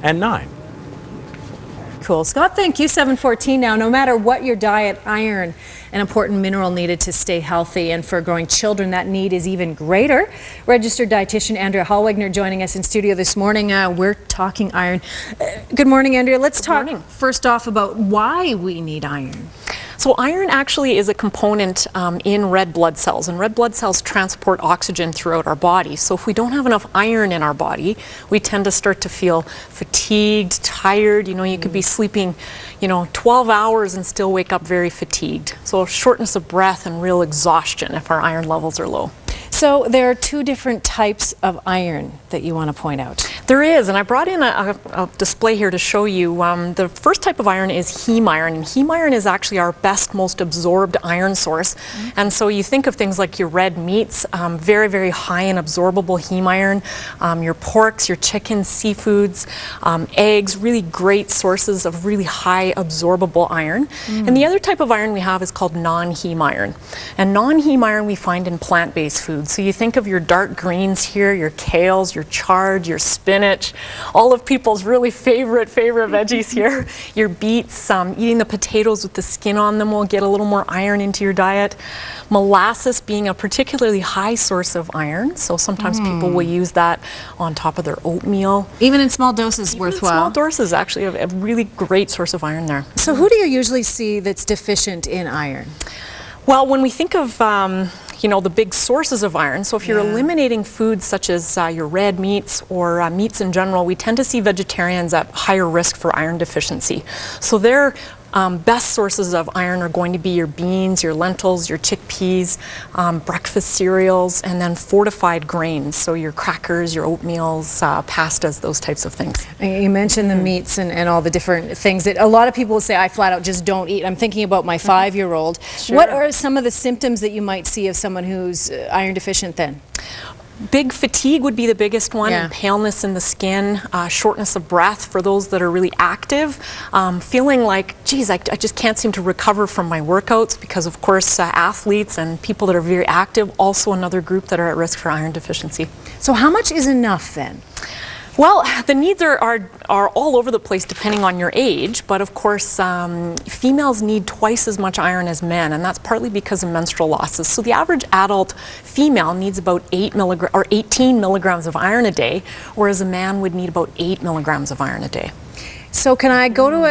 and 9. Cool. Scott, thank you. 7:14 now. No matter what your diet, iron, an important mineral needed to stay healthy, and for growing children, that need is even greater. Registered dietitian Andrea Holwegner joining us in studio this morning. We're talking iron. Good morning, Andrea. Let's talk first off about why we need iron. So iron actually is a component in red blood cells, and red blood cells transport oxygen throughout our body. So if we don't have enough iron in our body, we tend to start to feel fatigued, tired. You know, you could be sleeping, 12 hours and still wake up very fatigued. So shortness of breath and real exhaustion if our iron levels are low. So there are two different types of iron that you want to point out. There is, and I brought in a display here to show you. The first type of iron is heme iron, and heme iron is actually our best, most absorbed iron source. And so you think of things like your red meats, very, very high in absorbable heme iron, your porks, your chickens, seafoods, eggs, really great sources of really high absorbable iron. And the other type of iron we have is called non-heme iron. And non-heme iron we find in plant-based foods. So you think of your dark greens here, your kales, your chard, your spinach, all of people's really favorite veggies here. Your beets, eating the potatoes with the skin on them will get a little more iron into your diet. Molasses being a particularly high source of iron, so sometimes people will use that on top of their oatmeal. Even in small doses, worthwhile. Small doses actually have a really great source of iron there. So who do you usually see that's deficient in iron? Well, when we think of the big sources of iron, so if you're eliminating foods such as your red meats or meats in general, we tend to see vegetarians at higher risk for iron deficiency. So their best sources of iron are going to be your beans, your lentils, your chickpeas, breakfast cereals, and then fortified grains, so your crackers, your oatmeals, pastas, those types of things. You mentioned the meats and all the different things that a lot of people will say, I flat out just don't eat. I'm thinking about my 5-year-old. Sure. What are some of the symptoms that you might see of someone who's iron deficient then? Big fatigue would be the biggest one, and paleness in the skin, shortness of breath for those that are really active, feeling like, geez, I just can't seem to recover from my workouts, because of course athletes and people that are very active, also another group that are at risk for iron deficiency. So how much is enough then? Well, the needs are all over the place depending on your age, but of course females need twice as much iron as men, and that's partly because of menstrual losses. So the average adult female needs about 18 milligrams of iron a day, whereas a man would need about 8 milligrams of iron a day. So can I go to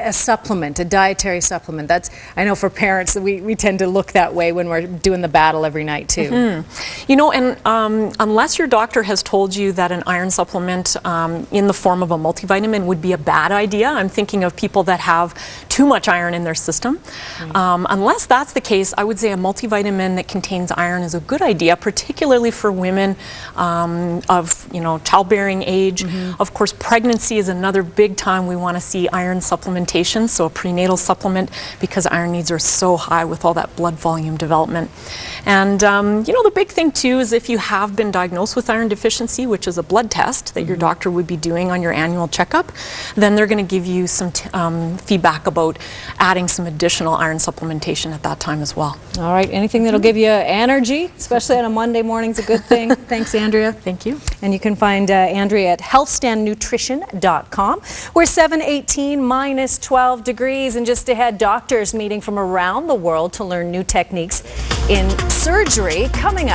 a supplement, a dietary supplement? I know for parents that we tend to look that way when we're doing the battle every night too. Unless your doctor has told you that an iron supplement in the form of a multivitamin would be a bad idea, I'm thinking of people that have too much iron in their system. Unless that's the case, I would say a multivitamin that contains iron is a good idea, particularly for women of childbearing age. Of course, pregnancy is another big time we want to see iron supplementation, so a prenatal supplement, because iron needs are so high with all that blood volume development. And the big thing too is if you have been diagnosed with iron deficiency, which is a blood test that your doctor would be doing on your annual checkup, then they're going to give you some feedback about adding some additional iron supplementation at that time as well. All right, anything that'll give you energy, especially on a Monday morning, is a good thing. Thanks, Andrea. Thank you. And you can find Andrea at healthstandnutrition.com. We're 7:18 minus 12 degrees, and just ahead, doctors meeting from around the world to learn new techniques in surgery coming up.